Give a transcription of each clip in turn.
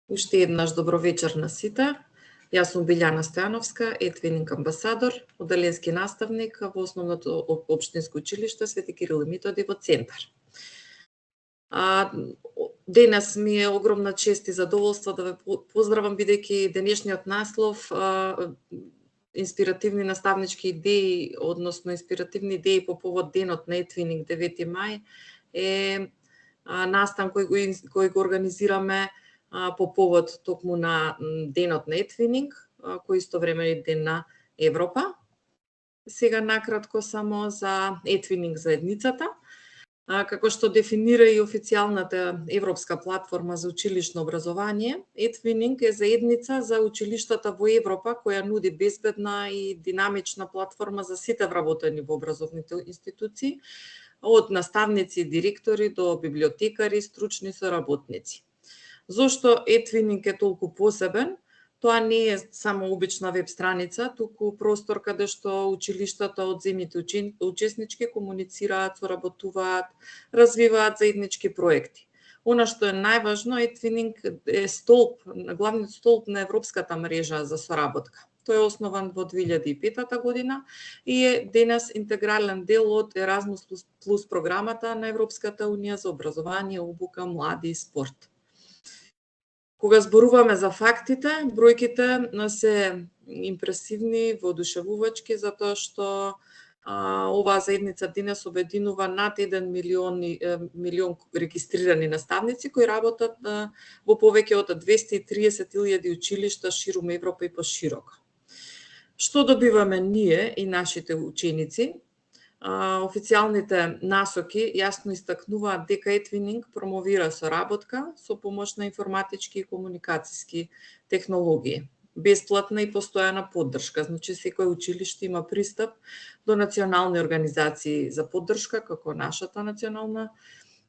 Уште еднаш добро вечер на сите. Јас сум Билјана Стојановска, Етвининг амбасадор, оделенски наставник во Основното општинско училиште Свети Кирил и Методи во Центар. Денес ми е огромна чест и задоволство да ве поздравам, бидејќи денешниот наслов инспиративни наставнички идеи, односно инспиративни идеи по повод денот на Етвининг 9 мај е настан кој го организираме по повод токму на денот на Етвининг, кој исто време е ден на Европа. Сега накратко само за Етвининг заедницата. Како што дефинира и официјалната европска платформа за училишно образование, Етвининг е заедница за училиштата во Европа која нуди безбедна и динамична платформа за сите вработени во образовните институции, од наставници и директори до библиотекари, стручни соработници. Зошто Етвининг е толку посебен? Тоа не е само обична веб страница, туку простор каде што училиштата од земјите учеснички комуницираат, соработуваат, развиваат заеднички проекти. Она што е најважно, Етвининг е главниот столб на европската мрежа за соработка. Тој е основан во 2005 година и е денес интегрален дел од Еразмус плюс програмата на Европската унија за образование, обука, млади и спорт. Кога зборуваме за фактите, бројките се импресивни, воодушевувачки, затоа што оваа заедница денес обединува над 1 милион регистрирани наставници кои работат во повеќе од 230.000 училишта ширум Европа и пошироко. Што добиваме ние и нашите ученици? Официјалните насоки јасно истакнуваат дека Етвининг промовира соработка со помош на информатички и комуникацијски технологии, бесплатна и постојана поддршка. Значи, секој училиште има пристап до национални организации за поддршка, како нашата национална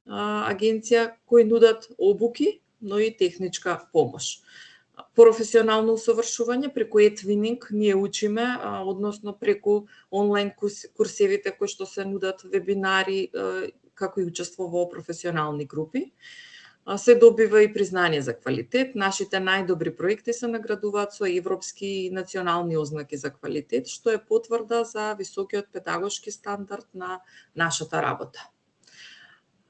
агенција, кои нудат обуки, но и техничка помош. Професионално усовршување преку Етвининг ние учиме, односно преку онлайн курсевите кои што се нудат, вебинари, како и учество во професионални групи. Се добива и признание за квалитет. Нашите најдобри проекти се наградуваат со европски и национални ознаки за квалитет, што е потврда за високиот педагошки стандард на нашата работа.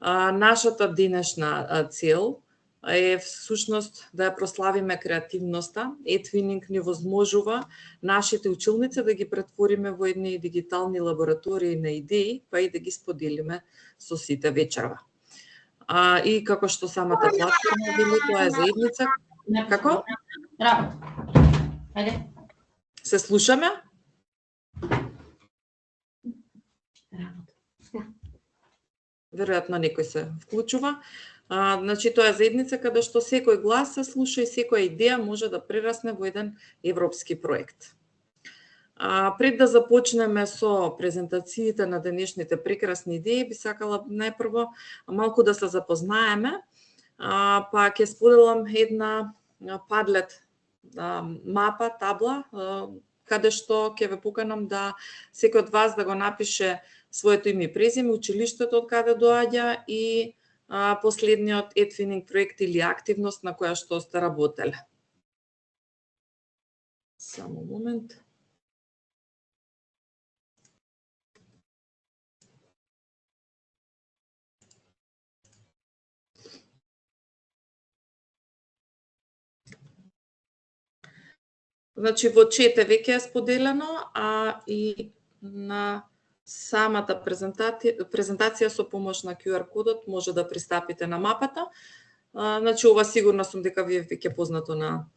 Нашата денешна цел е всушност да ја прославиме креативноста. Етвининг ни возможува нашите училници да ги претвориме во едни дигитални лаборатории на идеи, па и да ги споделиме со сите вечерва. И како што самата платформа вели, тоа е заедница. Како? Ајде. Се слушаме? Веројатно некој се вклучува. Значи, тоа е заедница каде што секој глас се слуша и секоја идеја може да прерасне во еден европски проект. Пред да започнеме со презентациите на денешните прекрасни идеи, би сакала најпрво малку да се запознаеме, па ќе споделам една падлет мапа, табла, каде што ќе ве поканам да секој од вас да го напише своето име и презиме, училиштето од каде доаѓа и последниот Етвининг проект или активност на која што сте работеле. Само момент. Значи, во чет веќе е споделено, и на самата презентација со помош на QR кодот може да пристапите на мапата. Значи, ова сигурно сум дека ви е веќе познато на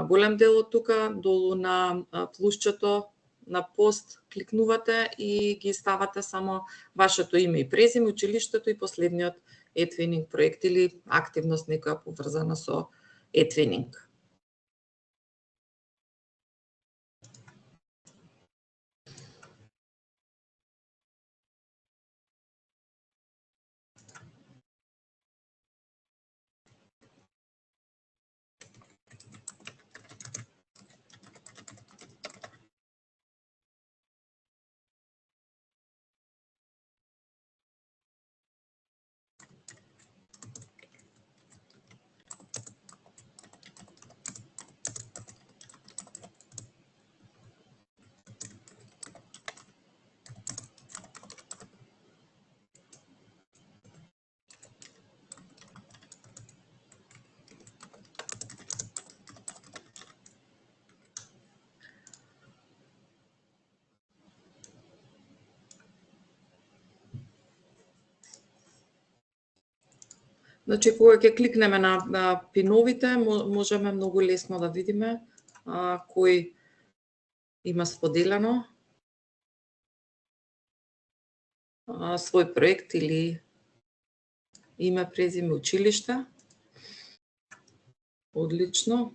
голем дел од тука. Долу на плусчето на пост кликнувате и ги ставате само вашето име и презиме, училиштето и последниот Етвининг проект или активност некоја поврзана со Етвининг. Значи, кога ќе кликнеме на пиновите, можеме многу лесно да видиме кој има споделено свој проект или име, презиме, училиште. Одлично.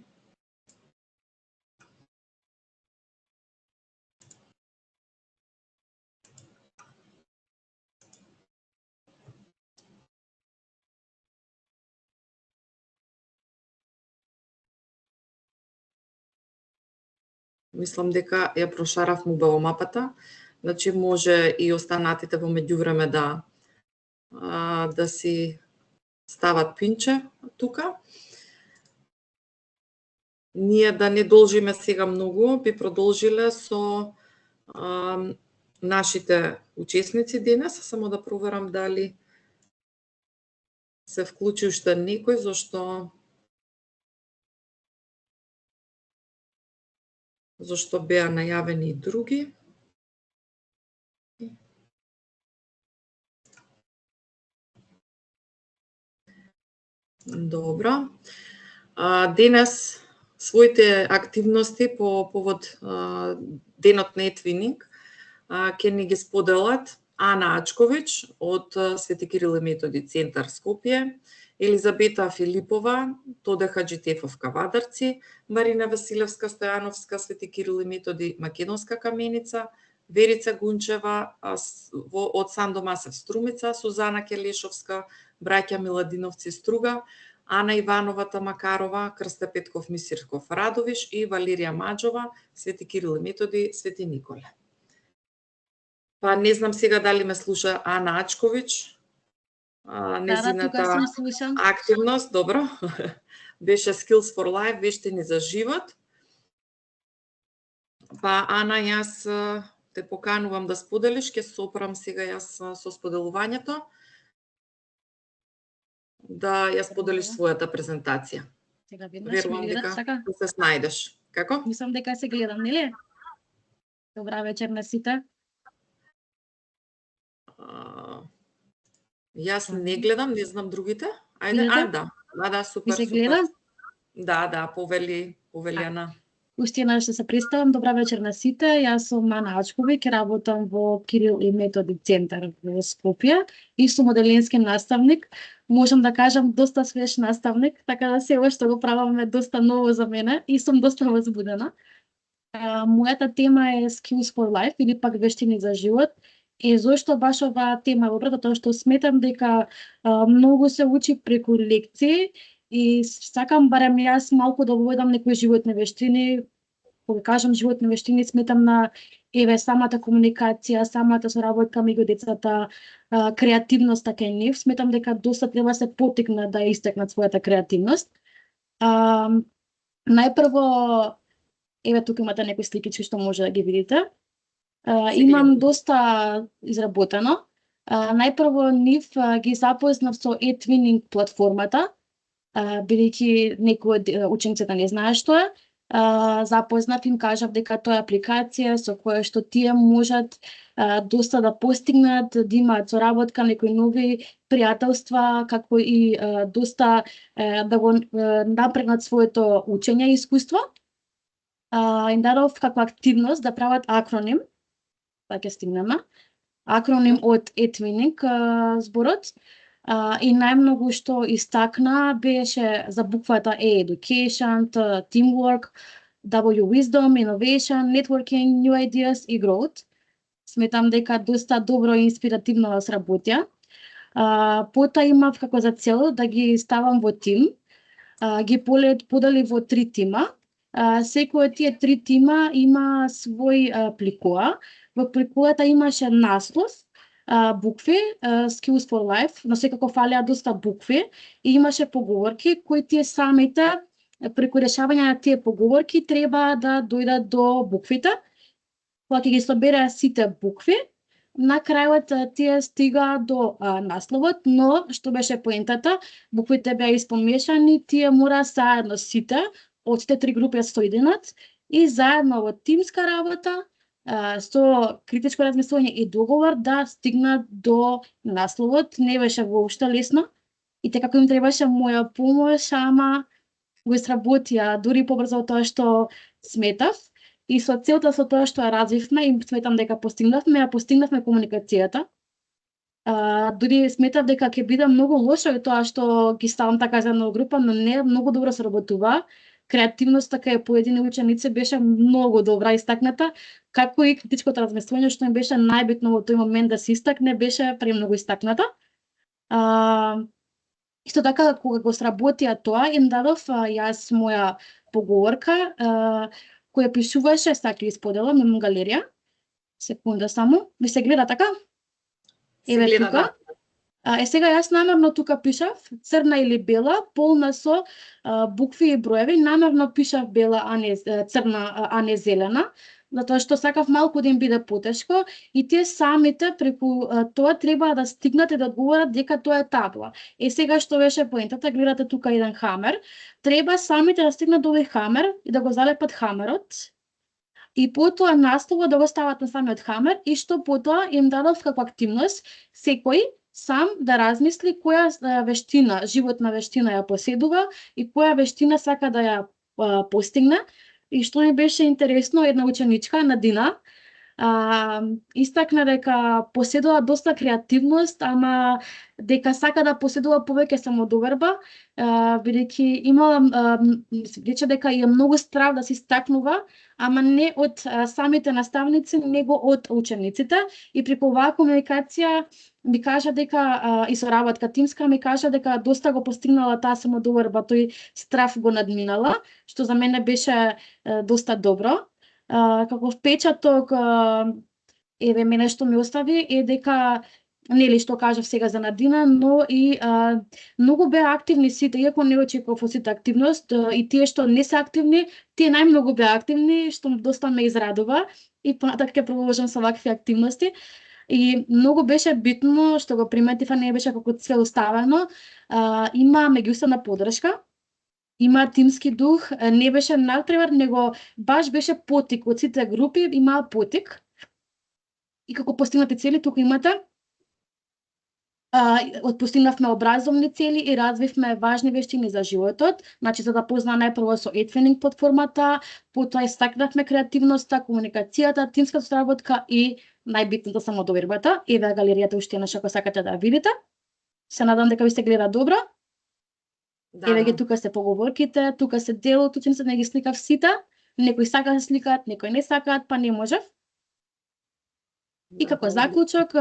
Мислам дека ја прошарав убаво мапата. Значи, може и останатите во меѓувреме да си стават пинче тука. Ние да не должиме сега многу, би продолжиле со нашите учесници денес, само да проверам дали се вклучи уште некој, зашто беа најавени и други. Добро. Денес своите активности по повод денот на Етвининг ќе ни ги споделат Ана Ачковиќ од Свети Кирил и Методи центар Скопје, Елизабета Филипова, Тоде Хаџитефов Кавадарци, Марина Василевска Стојановска, Свети Кирил и Методи Македонска Каменица, Верица Гунчева од Сандо Масев Струмица, Сузана Келешовска, браќа Миладиновци Струга, Ана Иванова Тамакарова, Крсте Петков Мисирков Радовиш и Валерија Маџова, Свети Кирил и Методи, Свети Николе. Па не знам сега дали ме слуша Ана Ачковиќ. Незината активност, добро. Беше Skills for Life, вештини за живот. Па Ана, јас те поканувам да споделиш, ќе се опрам сега јас со споделувањето. Да ја споделиш својата презентација. Сега веднаш ме гледат, сака? Да се снајдеш. Како? Мислам дека се гледам, нели? Добра вечер на сите. Јас не гледам, не знам другите. Ајде, да, супер. Се гледа? Да, повели Ана. Уште еднаш се представам, добра вечер на сите. Јас сум Ана Ачковиќ, работам во Кирил и Методи центар во Скопје и сум оделенски наставник. Можам да кажам доста свеж наставник, така да се ова што го правам е доста ново за мене и сум доста возбудена. Мојата тема е Skills for Life или пак вештини за живот. И зошто баш оваа тема е вобрата, тоа што сметам дека многу се учи преку лекции и сакам барем јас малку да воведам некои животни вештини. Кога кажам животни вештини, сметам на самата комуникација, самата соработка меѓу децата, креативноста кај нив. Сметам дека доста треба се потикнат да истекнат својата креативност. Најпрво, тука имате некои сликички што може да ги видите. Имам доста изработено. Најпрво нив ги запознав со eTwinning платформата, бидејќи некои од учениците не знаат што е. Запознав им кажав дека тоа е апликација со која што тие можат доста да постигнат, да имаат соработка, некои нови пријателства, како и доста да го напрегнат своето учење и искуство. Им дадов како активност да прават акроним, па ќе стигнеме. Акроним од eTwinning зборот. И најмногу што истакна беше за буквата E, Education, Teamwork, W, Wisdom, Innovation, Networking, New Ideas и Growth. Сметам дека доста добро и инспиративно сработија. Пота имав како за цел да ги ставам во тим. Ги подели во 3 тима. Секој од тие 3 тима има свој пликоа. Во пликоата имаше наслов, букви, Skills for Life, но секако фалеа доста букви и имаше поговорки кои тие самите преку решавање на тие поговорки треба да дојдат до буквите. Кога ќе ги собереа сите букви, на крајот тие стига до насловот, но што беше поентата, буквите беа испомешани, тие мора заедно сите од сите 3 групи да се соединат и заедно во тимска работа со критичко размислување и договор да стигнат до насловот. Не беше воопшто лесно. и те како им требаше моја помош, ама го изработија дури побрзо од тоа што сметав. И со целта со тоа што ја развивме и сметам дека постигнавме комуникацијата. Дури сметав дека ќе биде многу лошо и тоа што ги ставам така за една група, но не, многу добро се работува. Креативноста кај поедини ученици беше многу добра истакната, како и критичкото размислување што им беше најбитно во тој момент да се истакне, беше премногу истакната. Исто така, кога го сработија тоа, им дадов јас моја поговорка, која пишуваше, сака исподелам, имам галерија. Секунда само. Ви се гледа така? Еве тука. Сега јас намерно тука пишав црна или бела, полна со букви и броеви. Намерно пишав бела, а не црна, а не зелена, затоа што сакав малку да им биде потешко и тие самите преку тоа треба да стигнат и да одговорат дека тоа е табла. Сега што беше поентата, гледате тука еден хамер, треба самите да стигнат до овој хамер и да го залепат хамерот. И потоа настово да го стават на самиот хамер и што потоа им дадов како активност секој сам да размисли која вештина, животна вештина ја поседува и која вештина сака да ја постигне. И што ми беше интересно, една ученичка, Надина, истакна дека поседува доста креативност, ама дека сака да поседува повеќе самодоверба, бидејќи имала, рече дека е многу страв да се истакнува, ама не од самите наставници, него од учениците. И преку оваа комуникација ми кажа дека и соработка тимска ми кажа дека доста го постигнала таа самодоверба, тој страв го надминала, што за мене беше доста добро. Како впечаток, еве мене што ми остави е дека нели што кажав сега за Надина, но и многу беа активни сите, иако не очекував од сите активност, и тие што не се активни, тие најмногу беа активни, што доста ме израдува и понатак ќе продолжам со вакви активности. И многу беше битно што го приметив, а не беше како цел оставено, има меѓусебна поддршка. Има тимски дух, не беше надпревар, него баш беше потик од сите групи, имаа потик. И како постигнати цели, тука имате. Постигнавме образовни цели и развивме важни вештини за животот, значи за да познаа најпрво со eTwinning платформата, потоа истакнавме креативноста, комуникацијата, тимската соработка и најбитното самодовербата. Еве галеријата уште еднаш ако сакате да ја видите. Се надам дека ви се гледа добро. Да, еве ги тука се поговорките, тука се дел од учениците, не ги сликав сите. Некои сака да сликаат, некои не сакаат, па не можев. И како заклучок,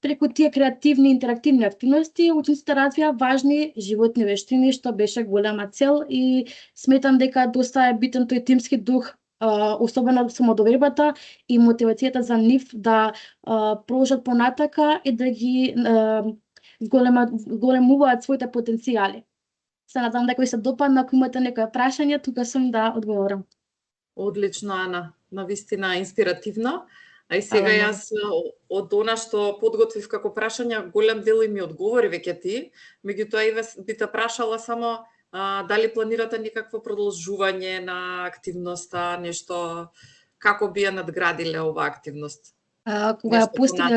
преку тие креативни интерактивни активности, учениците развија важни животни вештини, што беше голема цел и сметам дека доста е битен тој тимски дух, особено самодовербата и мотивацијата за нив да продолжат понатака и да ги големуваат своите потенцијали. Се надам дека ви се допадна, ако имате некоја прашање, тука сум да одговорам. Одлично, Ана, навистина инспиративно. А и сега јас од она што подготвив како прашања, голем дел ми одговори веќе ти, меѓутоа и би те прашала само дали планирате некакво продолжување на активноста, нешто, како би ја надградиле оваа активност? Кога ја почна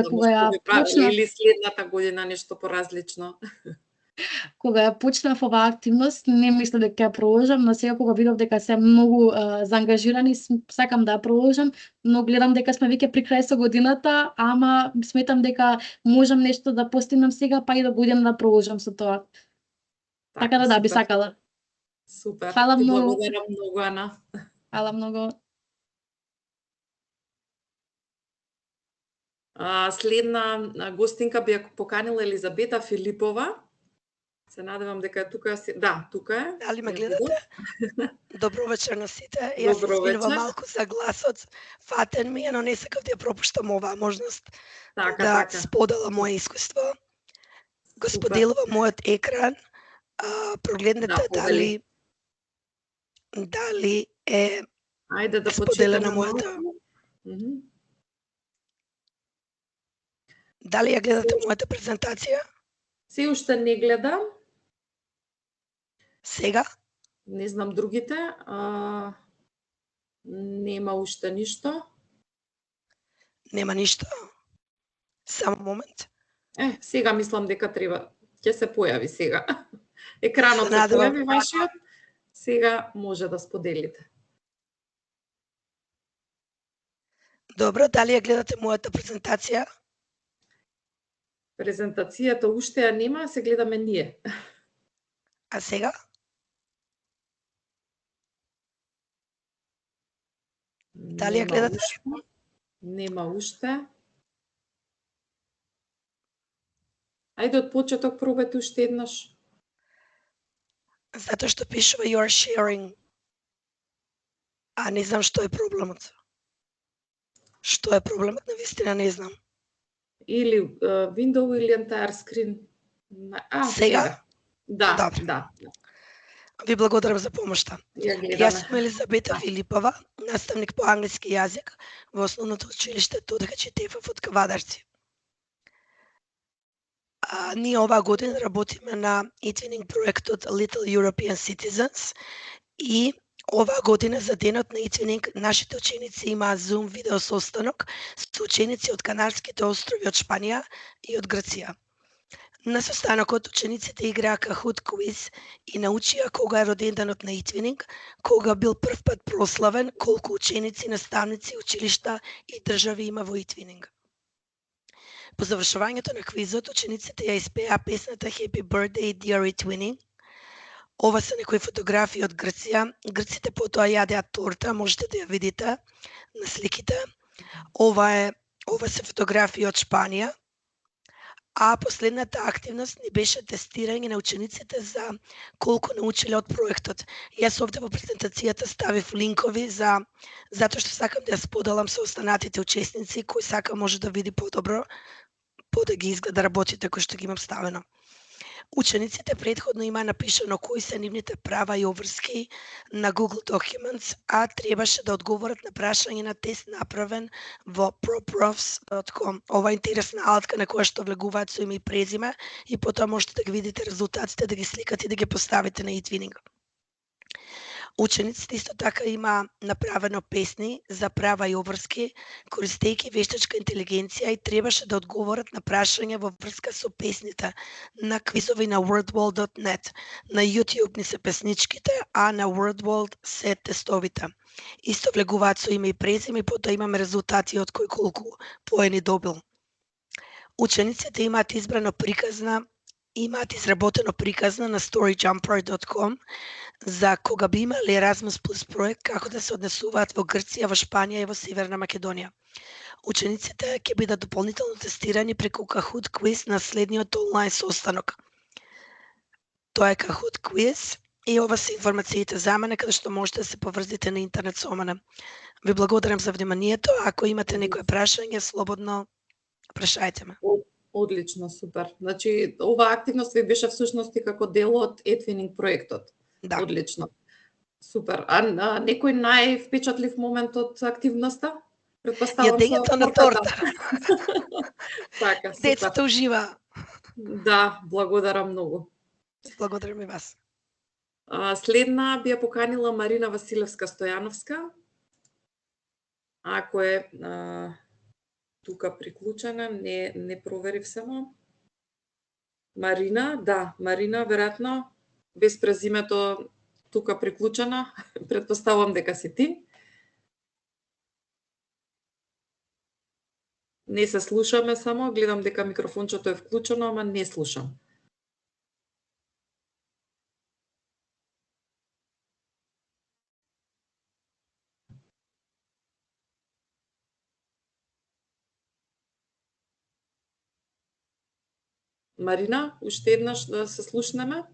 или следната година нешто поразлично? Кога ја почнав оваа активност, не мислев дека ја продолжам, но сега кога видов дека се многу заангажирани, сакам да ја продолжам, но гледам дека сме веќе при крај со годината, ама сметам дека можам нешто да постигнам сега, па и до година да продолжам со тоа. Така да би сакала. Супер. Фала многу. Благодарам многу, Ана. Фала многу. Следна гостинка би ја поканила Елизабета Филипова. Се надевам дека е тука. Да, тука е. Дали ме гледате? Добро вечер на сите. Јас се извинувам малку за гласот. Фатен ми е, но не сакав да ја пропуштам оваа можност да споделам моје искуство. Го споделувам мојот екран. Прогледнете дали е споделена мојата. Дали ја гледате мојата презентација? Се уште не гледам. Сега? Не знам другите. Нема уште ништо. Нема ништо. Само момент. Сега мислам дека треба. ќе се појави сега. Екранот се појави вашиот, сега може да споделите. Добро, дали ја гледате мојата презентација? Презентацијата уште ја нема, се гледаме ние. А сега? Дали ја гледате? Нема уште. Ајде од почеток пробајте уште еднаш. Затоа што пишува you are sharing. А не знам што е проблемот. Што е проблемот, навистина не знам. Или window или entire screen. Сега? Да. Ви благодарам за помошта. Јас сум Елизабета Филипова, наставник по англиски јазик во основното училиште Тодор Четефов од Кавадарци. Ние оваа година работиме на e-twinning проектот Little European Citizens и оваа година за денот на e-twinning нашите ученици имаат Zoom видео состанок со ученици од Канарските острови, од Шпанија и од Грција. На состанокот учениците играа Kahoot quiz и научија кога е роден денот на e-twinning, кога бил прв пат прославен, колку ученици, наставници, училишта и држави има во e-twinning. По завршувањето на квизот, учениците ја испеа песната Happy Birthday Dear e-twinning. Ова се некои фотографии од Грција. Грците потоа јадеа торта, можете да ја видите на сликите. Ова се фотографии од Шпанија. А последната активност ни беше тестирање на учениците за колку научиле од проектот. Јас овде во презентацијата ставив линкови затоа што сакам да ја споделам со останатите учесници кои сака може да види подобро да ги изгледа работите кои што ги имам ставено. Учениците претходно има напишано кои се нивните права и обврски на Google Documents, а требаше да одговорат на прашање на тест направен во proprofs.com. Ова е интересна алатка на која што влегуваат со име и презиме и потоа можете да ги видите резултатите, да ги сликате и да ги поставите на e-twinning. Учениците исто така има направено песни за права и обврски, користејќи вештачка интелигенција и требаше да одговорат на прашања во врска со песните на квизови на wordwall.net. На YouTube ни се песничките, а на WordWall се тестовите. Исто влегуваат со име и презиме и потоа имаме резултати од кој колку поени добил. Учениците имаат изработено приказна на storyjumper.com за кога би имале Erasmus Plus проект, како да се однесуваат во Грција, во Шпанија и во Северна Македонија. Учениците ќе бидат дополнително тестирани преку Kahoot quiz на следниот онлайн состанок. Тоа е Kahoot quiz и ова се информациите за мене, каде што можете да се поврзите на интернет со мене. Ви благодарам за вниманието. Ако имате некој прашање, слободно прашајте ме. Одлично, супер. Значи, оваа активност ви беше всушност и како дел од e-twinning проектот. Да. Одлично. Супер. А некој највпечатлив момент од активноста? Предпоставам јадењето на торта. Така, супер. Децата ужива. Да, благодарам многу. Благодарам и вас. Следна би ја поканила Марина Василевска-Стојановска. Ако е тука приклучена, не проверив само. Марина, да, Марина, веројатно, без презимето тука приклучена, предпоставувам дека си ти. Не се слушаме само, гледам дека микрофончето е вклучено, ама не слушам. Марина, уште еднаш да се слушнеме.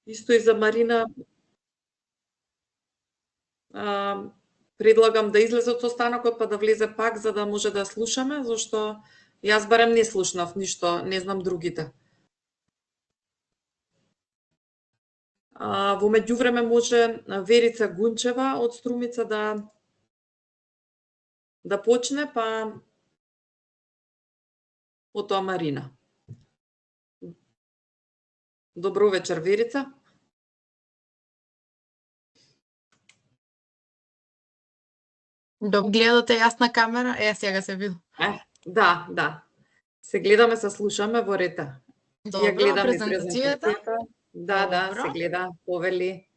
Исто и за Марина, предлагам да излезе од состанокот па да влезе пак за да може да слушаме, зашто јас барем не слушнав ништо, не знам другите. Во меѓувреме може Верица Гунчева од Струмица да почне, па потоа Марина. Добро вечер, Верица. Гледате јасна камера? Сега се види. Да. Се гледаме, се слушаме во рета. Добро, презентацијата? Да, се гледа, повели.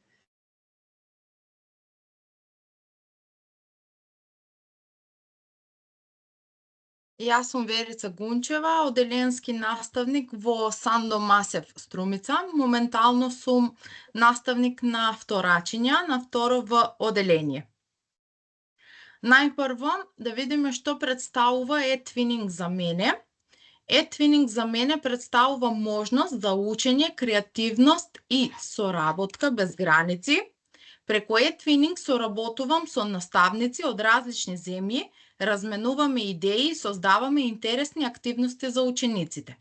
Јас сум Верица Гунчева, оделенски наставник во Сандо Масев Струмица. Моментално сум наставник на вторачиња, на второ в оделение. Најпрво да видиме што представува e-twinning за мене. E-twinning за мене представува можност за учење, креативност и соработка без граници. Преку e-twinning соработувам со наставници од различни земји, разменуваме идеи и создаваме интересни активности за учениците.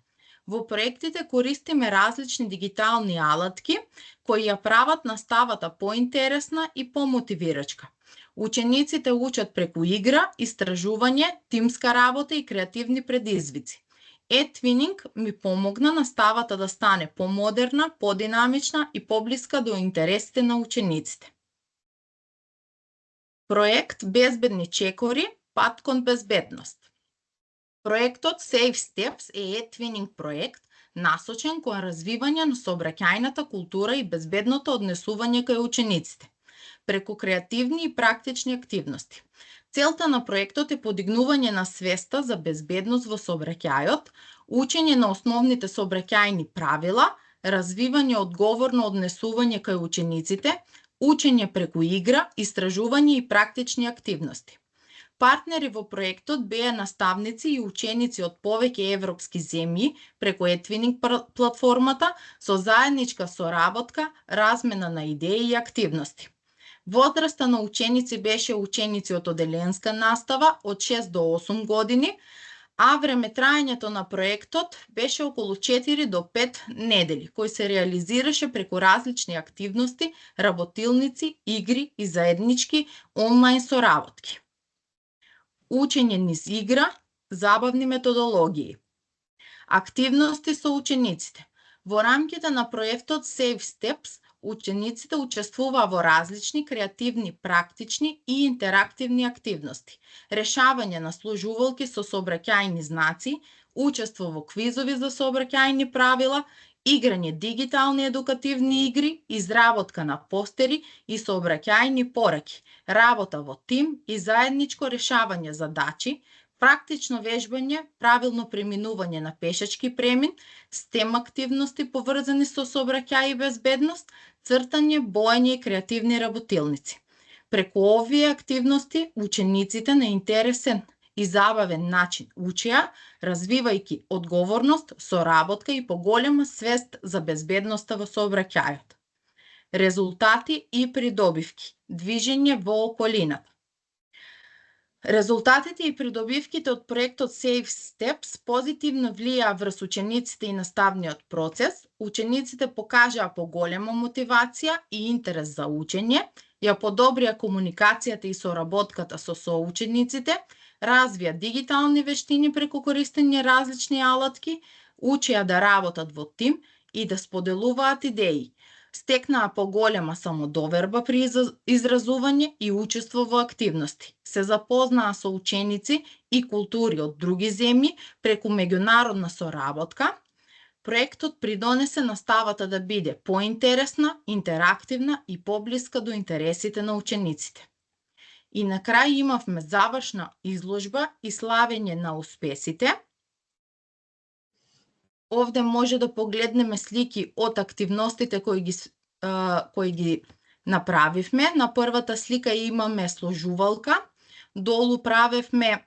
Во проектите користиме различни дигитални алатки кои ја прават наставата поинтересна и помотивирачка. Учениците учат преку игра, истражување, тимска работа и креативни предизвици. E-twinning ми помогна наставата да стане помодерна, подинамична и поблиска до интересите на учениците. Проект Безбедни чекори, пат кон безбедност. Проектот Safe Steps е e-twinning проект насочен кон развивање на сообраќајната култура и безбедното однесување кај учениците, преку креативни и практични активности. Целта на проектот е подигнување на свеста за безбедност во сообраќајот, учење на основните сообраќајни правила, развивање одговорно однесување кај учениците, учење преку игра, истражување и практични активности. Партнери во проектот беа наставници и ученици од повеќе европски земји преку e-twinning платформата со заедничка соработка, размена на идеи и активности. Возраста на ученици беше ученици од оделенска настава од 6 до 8 години, а време траењето на проектот беше околу 4 до 5 недели, кој се реализираше преку различни активности, работилници, игри и заеднички онлайн соработки. Учење низ игра, забавни методологии. Активности со учениците. Во рамките на проектот Safe Steps, учениците учествуваа во различни креативни, практични и интерактивни активности. Решавање на сложувалки со сообраќајни знаци, учество во квизови за сообраќајни правила, играње дигитални едукативни игри, изработка на постери и сообраќајни пораки, работа во тим и заедничко решавање задачи, практично вежбање, правилно преминување на пешачки премин, STEM активности поврзани со сообраќај и безбедност, цртање, боење и креативни работилници. Преку овие активности, учениците на интересен и забавен начин учеа, развивајќи одговорност, соработка и поголема свест за безбедноста во сообраќајот. Резултати и придобивки. Движење во околината. Резултатите и придобивките од проектот Safe Steps позитивно влијаа врз учениците и наставниот процес. Учениците покажаа поголема мотивација и интерес за учење, ја подобрија комуникацијата и соработката со соучениците, развија дигитални вештини преку користење различни алатки, учеа да работат во тим и да споделуваат идеи, стекнаа поголема самодоверба при изразување и учество во активности, се запознаа со ученици и култури од други земји преку меѓународна соработка. Проектот придонесе наставата да биде поинтересна, интерактивна и поблиска до интересите на учениците. И на крај имавме завршна изложба и славење на успесите. Овде може да погледнеме слики од активностите кои ги направивме. На првата слика имаме сложувалка, долу правевме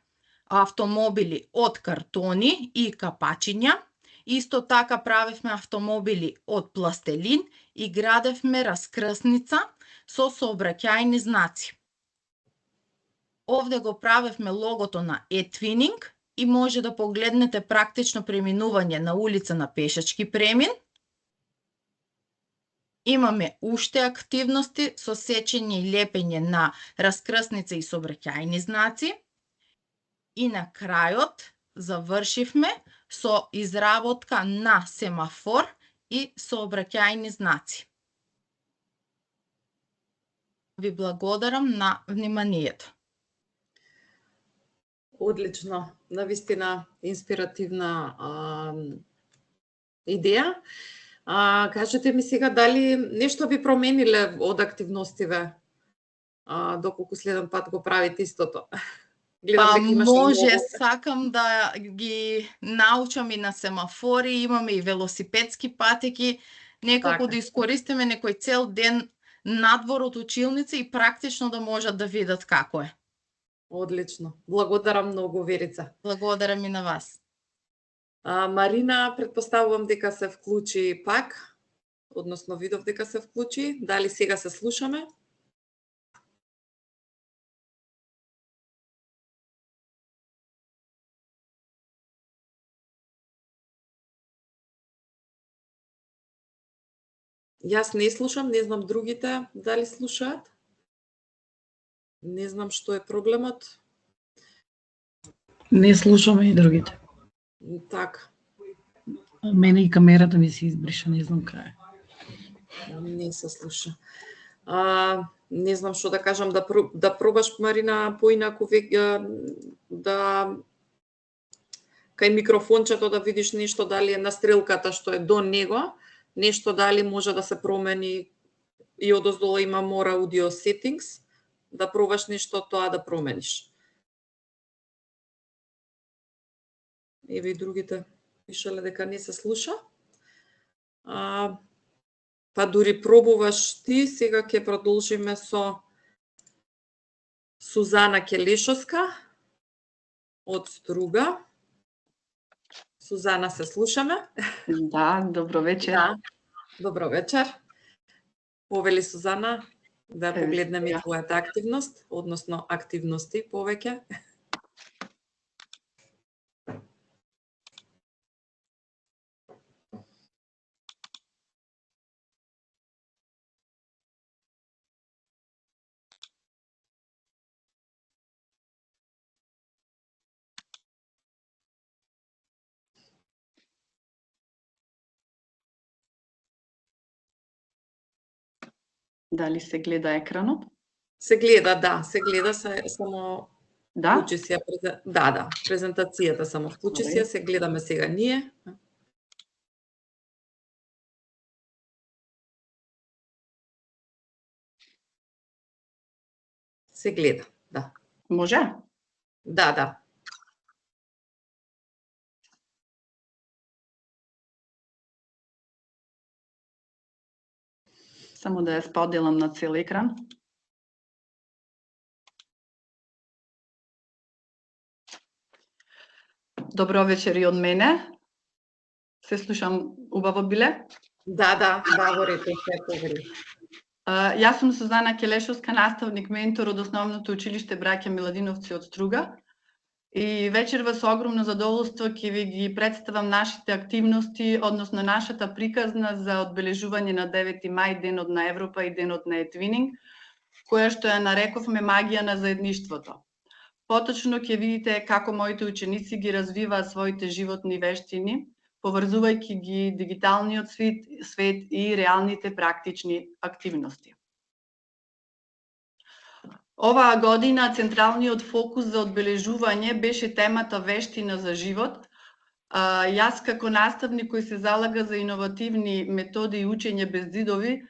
автомобили од картони и капачиња, исто така правевме автомобили од пластелин и градевме раскрсница со сообраќајни знаци. Овде го правевме логото на e-twinning и може да погледнете практично преминување на улица на пешачки премин. Имаме уште активности со сечење и лепење на раскрсница и сообраќајни знаци. И на крајот завршивме со изработка на семафор и сообраќајни знаци. Ви благодарам на вниманието. Одлично, навистина инспиративна идеја. Кажете ми сега дали нешто би промениле од активностиве, доколку следен пат го правите истото? Може, сакам да ги научам и на семафори, имаме и велосипедски патеки, некако да искористиме некој цел ден надвор од училница и практично да можат да видат како е. Одлично. Благодарам многу, Верица. Благодарам и на вас. Марина, предпоставувам дека се вклучи пак, односно видов дека се вклучи. Дали сега се слушаме? Јас не слушам, не знам другите дали слушаат. Не знам што е проблемот. Не слушаме и другите. Така. Мене и камерата ми се избриша, не знам кај. Не се слуша. Не знам што да кажам, да пробаш, Марина, поинаку да кај микрофончето да видиш нешто, дали е на стрелката што е до него, нешто дали може да се промени и одоздола има More Audio Settings, да пробаш нешто тоа да промениш. Еве и другите пишале дека не се слуша. Па дури пробуваш ти, сега ќе продолжиме со Сузана Келешовска од Струга. Сузана, се слушаме? Да, добро вечер. Да, добро вечер. Повели, Сузана, да погледнеме твојата активност, односно активности повеќе. Дали се гледа екранот? Се гледа, да, се гледа, само Да? вклучи си ја да, презентацијата само вклучи си ја, се гледаме сега ние. Се гледа, да. Може? Да. Само да ја споделам на цел екран. Добро вечер и од мене. Се слушам убаво биле? Да, во ред, се повели. Јас сум Сузана Келешовска, наставник, ментор од Основното училиште Браќа Миладиновци од Струга. И вечерва со огромно задоволство ќе ви ги представам нашите активности, односно нашата приказна за одбележување на 9 мај, Денот на Европа и Денот на Етвининг, која што ја нарековме магија на заедништвото. Поточно ќе видите како моите ученици ги развиваат своите животни вештини, поврзувајќи ги дигиталниот свет и реалните практични активности. Оваа година централниот фокус за одбележување беше темата вештина за живот. Јас како наставник кој се залага за иновативни методи и учење без зидови,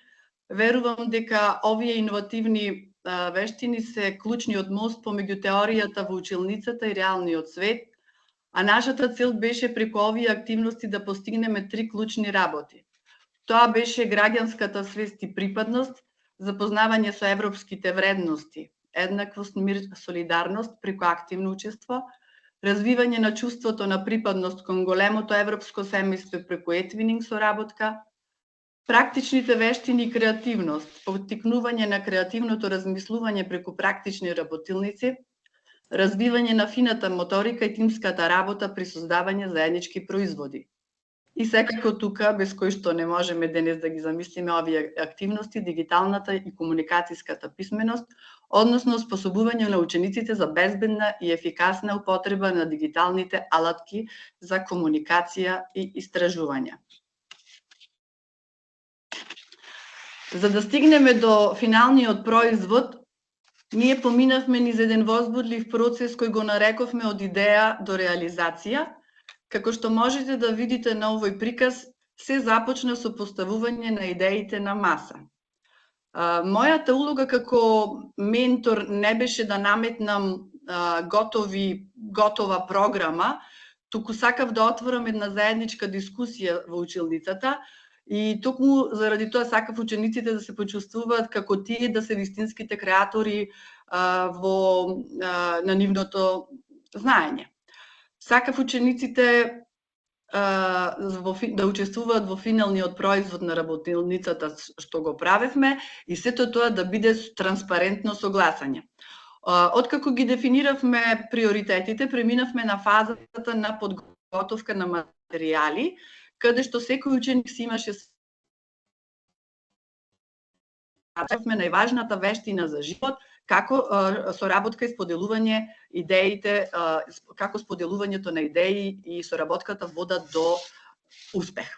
верувам дека овие иновативни вештини се клучниот мост помеѓу теоријата во училницата и реалниот свет, а нашата цел беше преку овие активности да постигнеме 3 клучни работи. Тоа беше граѓанската свест и припадност, запознавање со европските вредности, еднаквост, мир, солидарност преку активно учество, развивање на чувството на припадност кон големото европско семејство преку етвининг соработка, практичните вештини и креативност, поттикнување на креативното размислување преку практични работилници, развивање на фината моторика и тимската работа при создавање заеднички производи. И секако тука, без кој што не можеме денес да ги замислиме овие активности, дигиталната и комуникацијската писменост, односно способување на учениците за безбедна и ефикасна употреба на дигиталните алатки за комуникација и истражување. За да стигнеме до финалниот производ, ние поминавме низ еден возбудлив процес кој го нарековме од идеја до реализација. Како што можете да видите на овој приказ, се започна со поставување на идеите на маса. Мојата улога како ментор не беше да наметнам готова програма, туку сакав да отворам една заедничка дискусија во училницата и токму заради тоа сакав учениците да се почувствуваат како тие да се вистинските креатори на нивното знаење. Сакав учениците да учествуваат во финалниот производ на работилницата што го правевме и сето тоа да биде транспарентно со гласање. Откако ги дефиниравме приоритетите, преминавме на фазата на подготовка на материјали, каде што секој ученик си имаше најважната вештина за живот, како соработка и споделување идеите, како споделувањето на идеи и соработката водат до успех.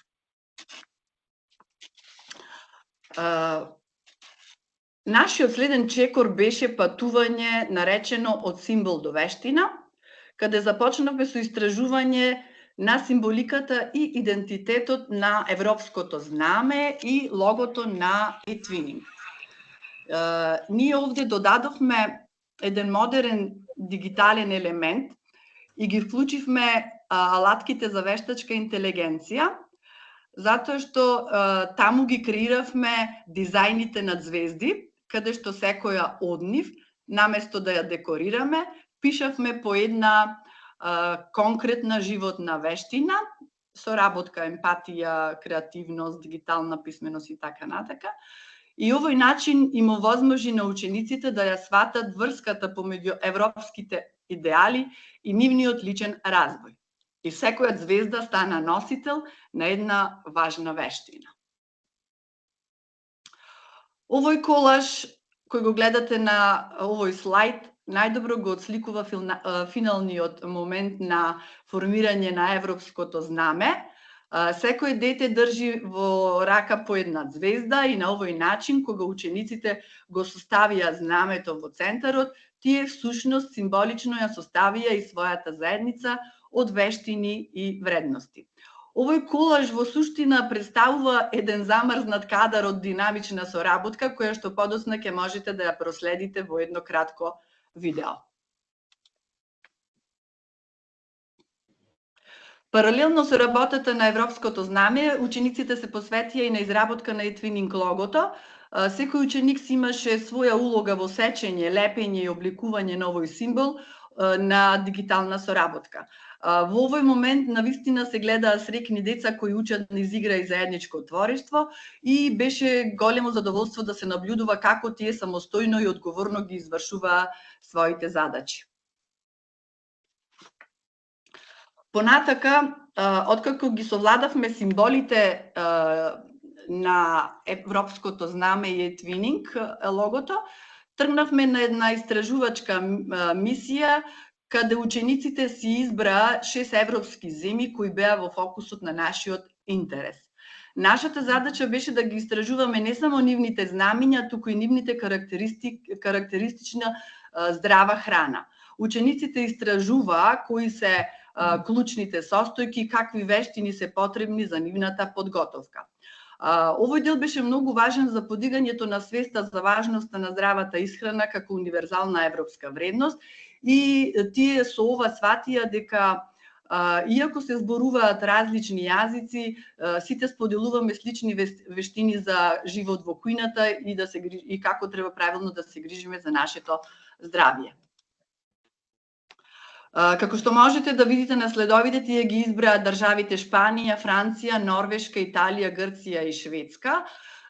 Нашиот следен чекор беше патување наречено од символ до вештина, каде започнавме со истражување на символиката и идентитетот на европското знаме и логото на eTwinning. Ние овде додадовме еден модерен дигитален елемент и ги вклучивме алатките за вештачка интелигенција, затоа што таму ги креиравме дизајните на звезди, каде што секоја од нив, наместо да ја декорираме, пишавме по една конкретна животна вештина, соработка, емпатија, креативност, дигитална писменост и така натака. И овој начин им овозможи на учениците да ја сватат врската помеѓу европските идеали и нивниот личен развој. И секоја звезда стана носител на една важна вештина. Овој колаж, кој го гледате на овој слайд, најдобро го отсликува финалниот момент на формирање на европското знаме. Секој дете држи во рака по една звезда и на овој начин, кога учениците го составија знамето во центарот, тие всушност символично ја составија и својата заедница од вештини и вредности. Овој колаж во суштина представува еден замрзнат кадар од динамична соработка, која што подоцна ќе можете да ја проследите во едно кратко видео. Паралелно со работата на европското знаме, учениците се посветија и на изработка на eTwinning логото. Секој ученик си имаше своја улога во сечење, лепење и обликување на овој символ на дигитална соработка. Во овој момент навистина се гледаа среќни деца кои учат низ игра и заедничко творештво и беше големо задоволство да се наблюдува како тие самостојно и одговорно ги извршуваа своите задачи. Понатака, откако ги совладавме символите на европското знаме и eTwinning логото, тргнавме на една истражувачка мисија каде учениците си избраа 6 европски земји кои беа во фокусот на нашиот интерес. Нашата задача беше да ги истражуваме не само нивните знамиња, туку и нивните карактеристична здрава храна. Учениците истражуваа кои се клучните состојки, какви вештини се потребни за нивната подготовка. Овој дел беше многу важен за подигањето на свеста за важноста на здравата исхрана како универзална европска вредност и тие со ова сватија дека иако се зборуваат различни јазици, сите споделуваме слични вештини за живот во кујната и како треба правилно да се грижиме за нашето здравје. Како што можете да видите на следовите, тие ги избраа државите Шпанија, Франција, Норвешка, Италија, Грција и Шведска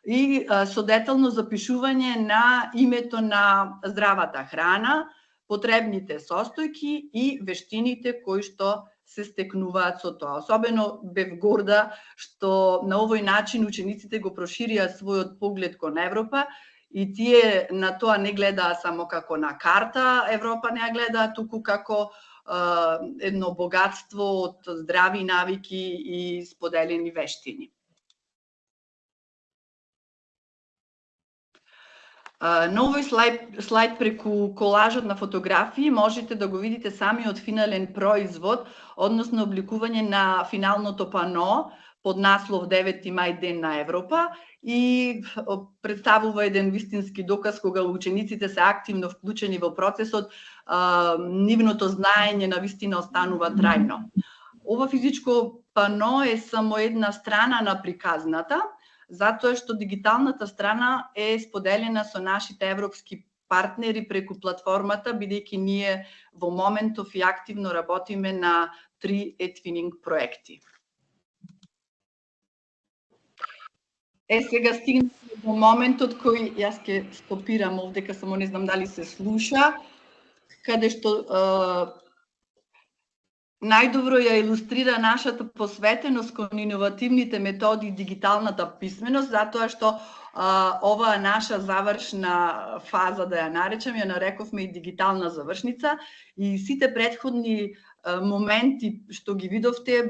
и со детално запишување на името на здравата храна, потребните состојки и вештините кои што се стекнуваат со тоа. Особено бев горда што на овој начин учениците го проширија својот поглед кон Европа и тие на тоа не гледаа само како на карта, Европа не ја гледаа туку како едно богатство од здрави навики и споделени вештини. На овој слайд преку колажот на фотографии можете да го видите самиот финален производ, односно обликување на финалното пано под наслов 9 мај ден на Европа и представува еден вистински доказ кога учениците се активно вклучени во процесот, нивното знаење на вистина останува трајно. Ова физичко пано е само една страна на приказната, затоа што дигиталната страна е споделена со нашите европски партнери преку платформата, бидејќи ние во моментов и активно работиме на 3 e-twinning проекти. Сега стигнаме до моментот кој јас ќе стопирам овдека, само не знам дали се слуша, каде што најдобро ја илустрира нашата посветеност кон иновативните методи и дигиталната писменост, затоа што оваа наша завршна фаза, да ја наречам, ја нарековме и дигитална завршница, и сите претходни моменти што ги видовте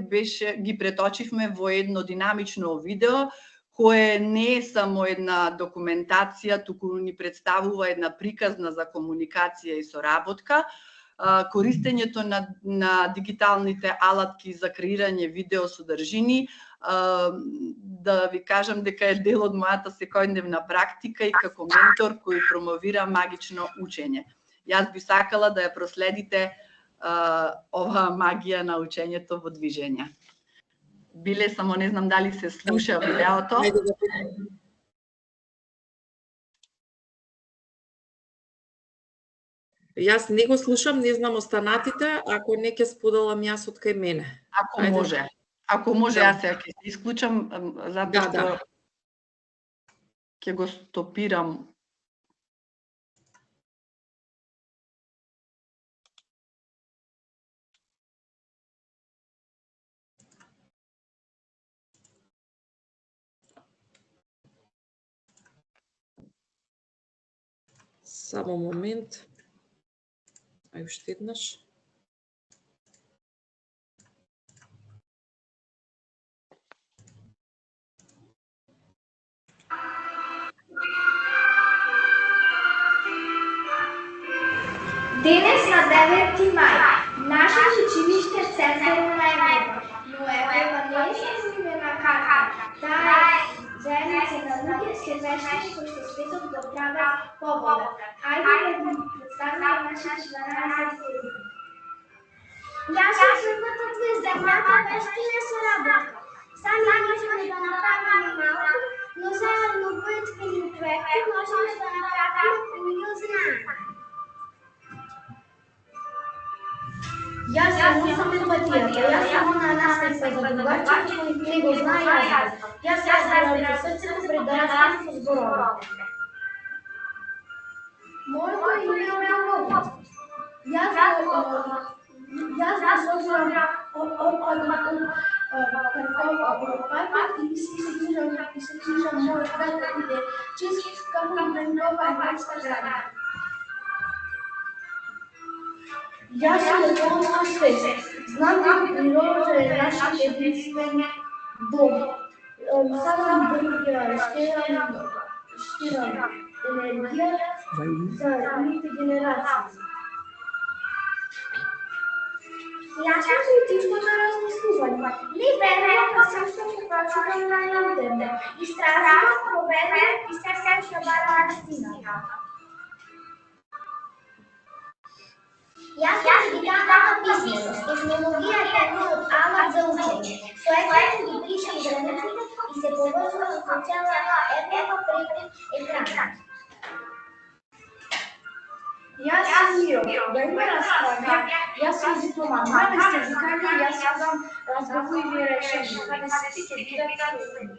ги преточивме во едно динамично видео, кое не е само една документација, туку ни представува една приказна за комуникација и соработка, користењето на дигиталните алатки за креирање видео содржини, да ви кажам дека е дел од мојата секојдневна практика и како ментор кој промовира магично учење. Јас би сакала да ја проследите оваа магија на учењето во движење. Биле, само не знам дали се слуша видеото. Јас не го слушам, не знам останатите, ако не ќе споделам јас од кај мене. Ако може, јас ќе се исклучам, затоа што ќе го стопирам. Само момент. Ај уште еднаш. Денес на 9 мај, нашето училиште е центарот на Европа, но Европа не е созидена карта, таа е заедница на луѓе се вештини кои што светот го прават побогат. Ајде да ви представиме нашите 12 тези. Јас сум црната звезда, мојата вештина се работа. Сами можеме да направиме малку, но заедно по e-twinning проекти можеме да направиме премилион знаење. Јас носам емпатијата, јас сум она наследство за другарчето кој не го знае јазикот. Јас разбирам со срцето пред да растанам со зборовите. Моето име е Богот. Јас го создавам и се слушам мојот брат да биде чист како и брендова европска заедница. Јас сум економска свест. Знам дека природата е нашиот единствен дом. Садам дрвја, штедам енергија за идните генерации. Јас сум критичкото размислување. Не верувам на се што ќе прочитам на интернет. Истражувам, проверувам и сакам што барам вистината. Јас сум дигиталната писменост, технологијата е мојот алат за учење. Со екран ги пишам границите и се поврзувам со целата Европа преку екранот. Јас сум Миро, да има расправа, јас сум дипломат, моје стезикање, јас сум разговори и решение, каде сите ќе бидат своји.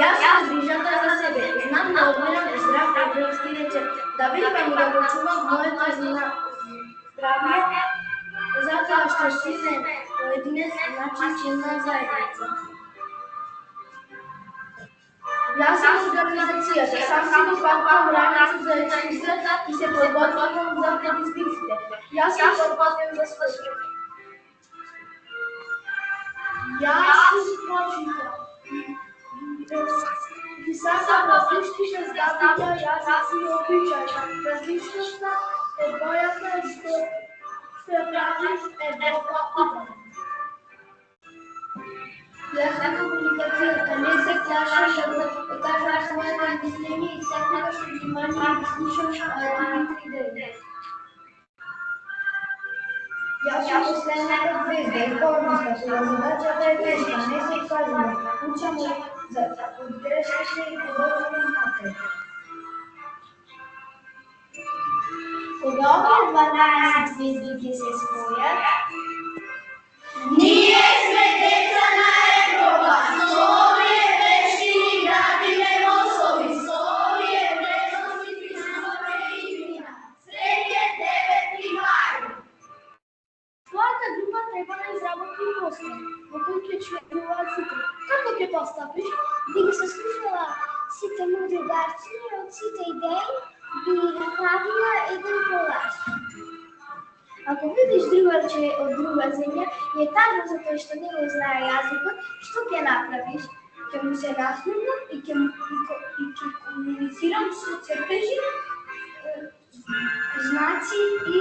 Јас сум грижата за себе, знам да одбирам здрав европски рецепт, да великам и да го чувам моето здравје, затоа што сме поединец, значи силна заедница. Јас сум организацијата, сам си го пакувам раници за екскурзија и се подготвувам за предизвиците. Јас се подготвям за свршка. Јас сум почитам. Ти сакам различните здравија, јазици и обичаи. Различноста е бојата што ја правиш Европа убава. Јасна комуникацијата, не се плашиш да покажаш своето мислење и секогаш внимание да слушаш другите идеи. Јас сум последната звезда и горноста, што задачата е тешка, не се отказувам. Учам од грешките и продолжувам напред. Кога овие 12 звезди ќе се спојат, ние сме деца на Европа, со овие вештини градиме мостови, со овие вредности пишуваме имена. Среќен 9 мај! Твојата група треба да изработи постер, во кој ќе членуваат сите. Како ќе постапиш? Би ги се слушала сите мудродарци од сите идеи, би направила еден колаж. Ако видиш другарче од друга земја и е тажно затоа што не го знае јазикот, што ќе направиш? Ќе му се насмевнам и ќе комуницирам со цртежи, знаци и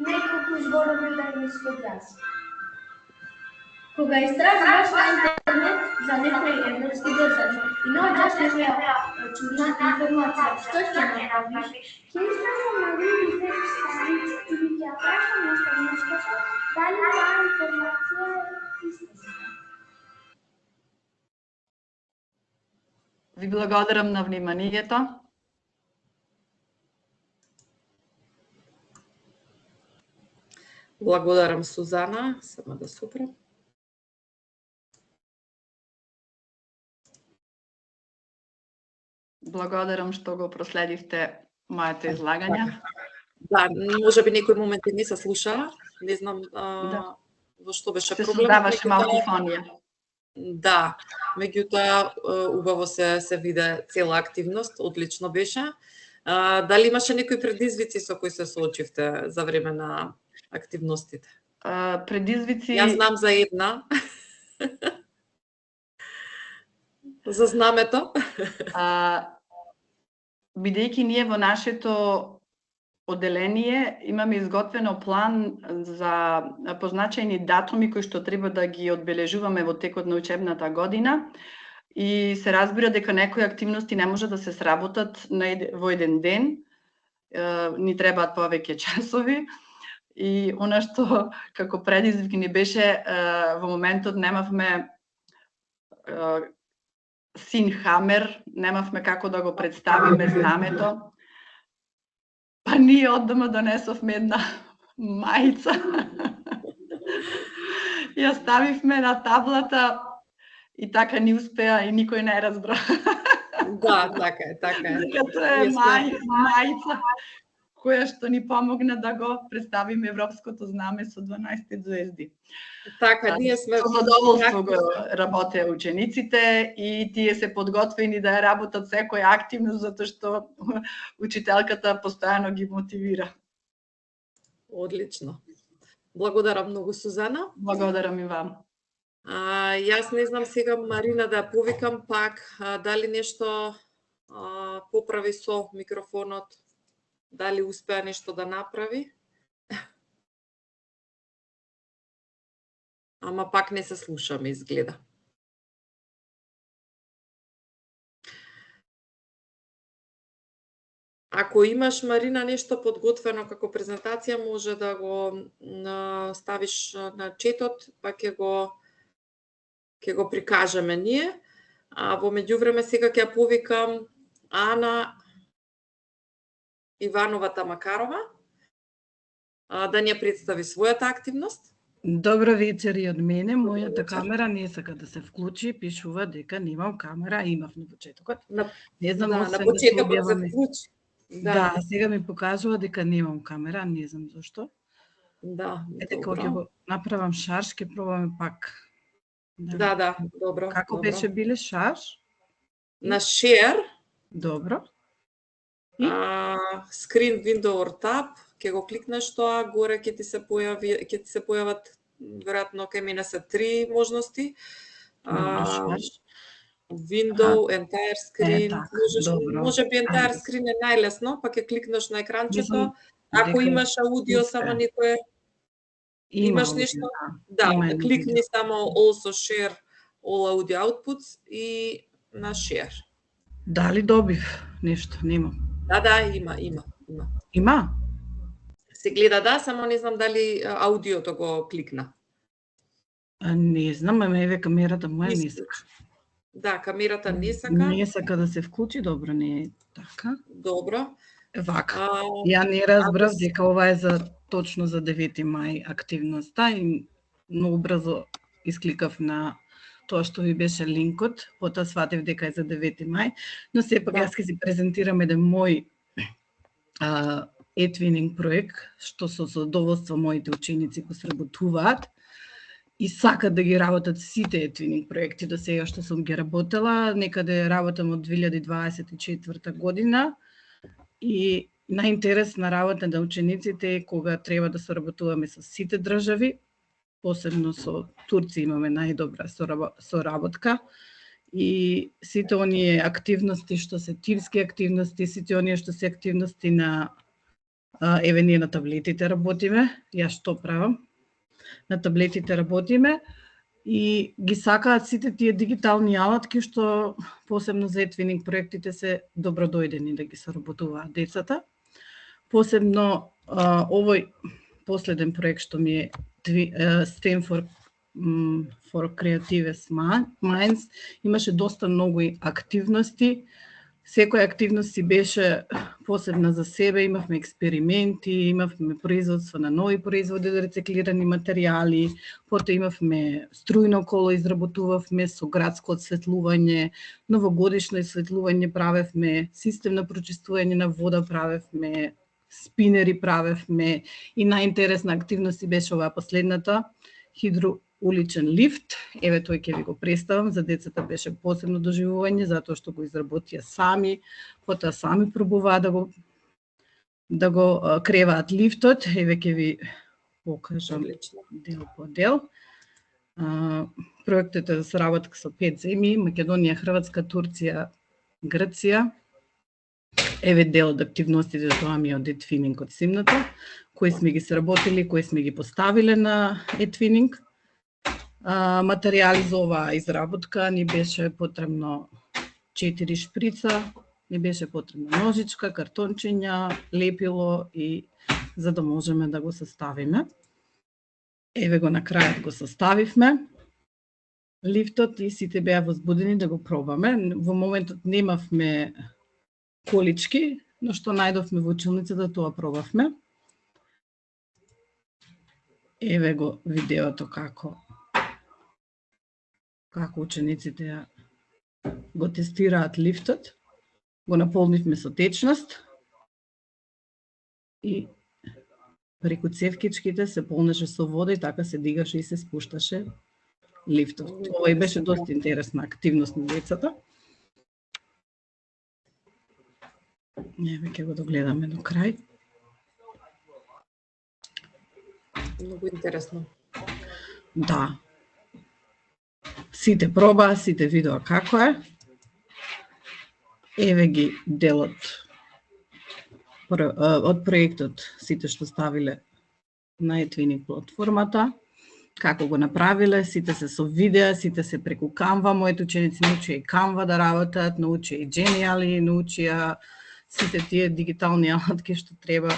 неколку зборови да ми скопјас. Кога истражуваш на интернет за некој европски држави и наоѓаш некоја чудна информација, што ќе направиш? Ќе истражувам на други веб страници или ќе ја прашам наставничката дали таа информација е истина. Ви благодарам на вниманието. Благодарам, Сузана. Само да супрам. Благодарам што го проследивте моето излагање. Да, може би некои моменти не се слушаа. Не знам во што беше проблем. Се создаваше малку фонија. Да, меѓутоа убаво се виде цела активност, одлично беше. Дали имаше некои предизвици со кои се соочивте за време на активностите? Предизвици... Јас знам за една. За знамето. Бидејќи ние во нашето одделение имаме изготвено план за позначајни датуми кои што треба да ги одбележуваме во текот на учебната година и се разбира дека некои активности не може да се сработат во еден ден, ни требаат повеќе часови. И она што како предизвик ни беше, во моментот немавме синхамер, немавме како да го представиме знамето. Па ние од дома донесовме една мајца. Ја ставивме на таблата и така ни успеа и никој не разбра. Да, така е. Дека тоа е мајца која што ни помогна да го представиме европското знаме со 12 звезди. Така, ние сме со задоволство го работеа учениците и тие се подготвени да ја работат секоја активност затоа што учителката постојано ги мотивира. Одлично. Благодарам многу, Сузана. Благодарам и вам. Јас не знам сега Марина да ја повикам пак, дали нешто поправи со микрофонот, дали успеа нешто да направи. Ама пак не се слушаме, изгледа. Ако имаш, Марина, нешто подготвено како презентација, може да го ставиш на четот, па ќе го прикажеме ние. А во меѓувреме сега ќе ја повикам Ана Иванова Тамакарова да ни ја представи својата активност. Добро вечер и од мене. Мојата камера не сака да се вклучи, пишува дека немам камера, имав на почетокот. Не знам, на почетокот се вклучи. Да, сега ми покажува дека немам камера, не знам зошто. Да, ете кога ќе го направам шарш, ќе пробаме пак. Да, добро. Како беше биле шарш? На share. Добро. Screen window or tab, ќе го кликнеш тоа, горе ќе ти се појават веројатно кај мене се 3 можности. Window, entire screen, добро. може би entire screen е најлесно, па ќе кликнеш на екранчето. Ако имаш аудио, само некое имаш нешто, да, кликни само also share all audio outputs и на share. Дали добив нешто? Нема. Да, има. Има? Се гледа, да, само не знам дали аудиото го кликна. Не знам, еве камерата моја не сака. Да, камерата не сака. Не сака да се вклучи, добро, не е така. Добро. Вака. Ја не разбрав дека ова е за точно за 9 мај активноста и многу брзо искликав на тоа што ви беше линкот, потоа сватив дека е за 9 мај, но сепак јас ќе си презентирам еден мој e-twinning проект, што со задоволство моите ученици го сработуваат и сакат да ги работат сите e-twinning проекти до сега што сум ги работела, некаде работам од 2024 година и најинтересна работа на учениците е кога треба да соработуваме со сите држави, посебно со Турци имаме најдобра соработка и сите оние активности што се тимски активности, сите оние што се активности на еве ние на таблетите работиме, јас што правам? На таблетите работиме и ги сакаат сите тие дигитални алатки што посебно за e-twinning проектите се добродојдени да ги соработуваат децата. Посебно овој последен проект што ми е STEM for Creative Minds имаше доста многу активности. Секоја активност си беше посебна за себе, имавме експерименти, имавме производство на нови производи од рециклирани материјали, потоа имавме струјно коло, изработувавме со градско осветлување, новогодишно осветлување правевме, систем на прочистување на вода правевме, спинери правевме и најинтересна активност беше оваа последната, хидроуличен лифт. Еве тој ќе ви го представам, за децата беше посебно доживување затоа што го изработија сами, потоа сами пробуваа да го креваат лифтот. Еве ќе ви покажам дел по дел. Проектот е за соработка со 5 земји: Македонија, Хрватска, Турција, Грција. Еве дел од активностите, тоа ми е од e-twinning од зимното, кои сме ги сработили, кои сме ги поставиле на e-twinning. Материјали за оваа изработка ни беше потребно 4 шприца, ни беше потребна ножичка, картончиња, лепило и за да можеме да го составиме. Еве го на крајот го составивме лифтот и сите беа возбудени да го пробаме. Во моментот немавме колички, но што најдовме во училницата, тоа пробавме. Еве го видеото како учениците го тестираат лифтот. Го наполнивме со течност и преку цевкичките се полнеше со вода и така се дигаше и се спушташе лифтот. Ова и беше доста интересна активност на децата. Еве ќе го догледаме до крај. Многу интересно. Да. Сите пробаа, сите видоа како е. Еве ги делот од проектот, сите што ставиле на e-twinning платформата, како го направиле, сите се со видеа, сите се преку Canva. Моите ученици научија и Canva да работат, научија и Genially, научија сите тие дигитални алатки што треба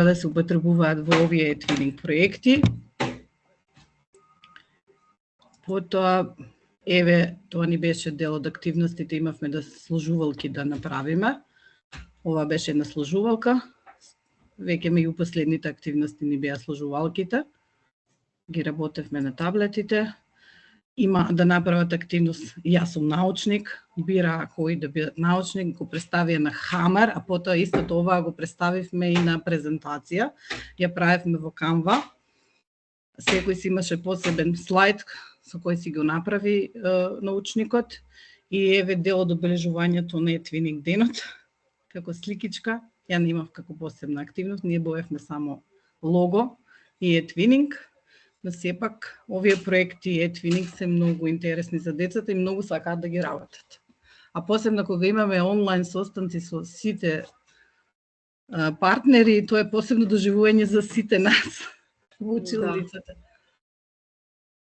да се употребуваат во овие e-twinning проекти. Потоа, еве, тоа ни беше дел од активностите, имавме да сложувалки да направиме. Ова беше една сложувалка. Веќе меѓу последните активности ни беа сложувалките. Ги работевме на таблетите. Има да направат активност, јас сум научник, бира кои да бидат научник, го представија на Хамер, а потоа истото ова го представивме и на презентација. Ја правевме во Canva. Секој си имаше посебен слайд со кој си го направи научникот и еве дел од обележувањето на e-twinning денот, како сликичка. Ја немав како посебна активност, ние боевме само лого и e-twinning. Но сепак, овие проекти Etwinning се многу интересни за децата и многу сакаат да ги работат. А посебно кога имаме онлайн состанци со сите партнери, тоа е посебно доживување за сите нас во училницата.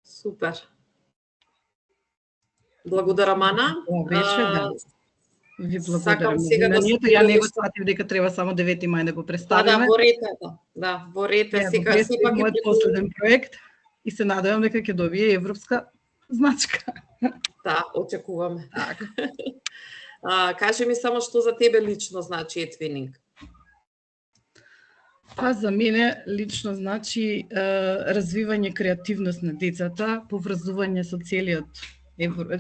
Супер. Благодарам, Ана. Беше, да. Ви благодарам. Сега да ја не го сватив дека треба само 9 мај да го представиме. Да, во ред е. Да, во ред е. Сега сепак мојот последен проект и се надевам дека ќе добие европска значка. Да, очекуваме. Кажи ми само што за тебе лично значи Etwinning. Па за мене лично значи развивање креативност на децата, поврзување со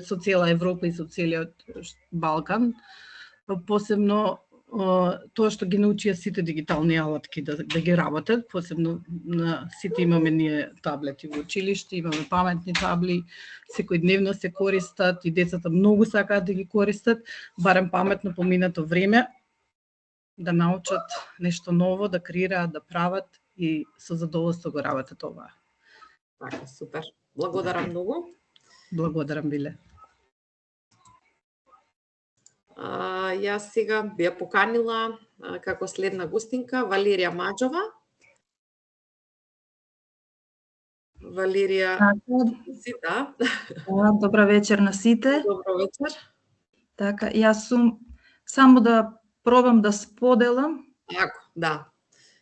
со цела Европа и со целиот Балкан. Посебно тоа што ги научија сите дигитални алатки да ги работат, посебно на сите имаме ние таблети во училиште, имаме паметни табли, секојдневно се користат и децата многу сакаат да ги користат, барем паметно поминато време, да научат нешто ново, да креираат, да прават и со задоволство го работат ова. Така, супер. Благодарам многу. Благодарам, Биле. Јас сега би ја поканила како следна гостинка Валерија Маџова. Валерија, си, да. Добра вечер на сите. Добро вечер. Така, јас сум само да пробам да споделам. Ако, да.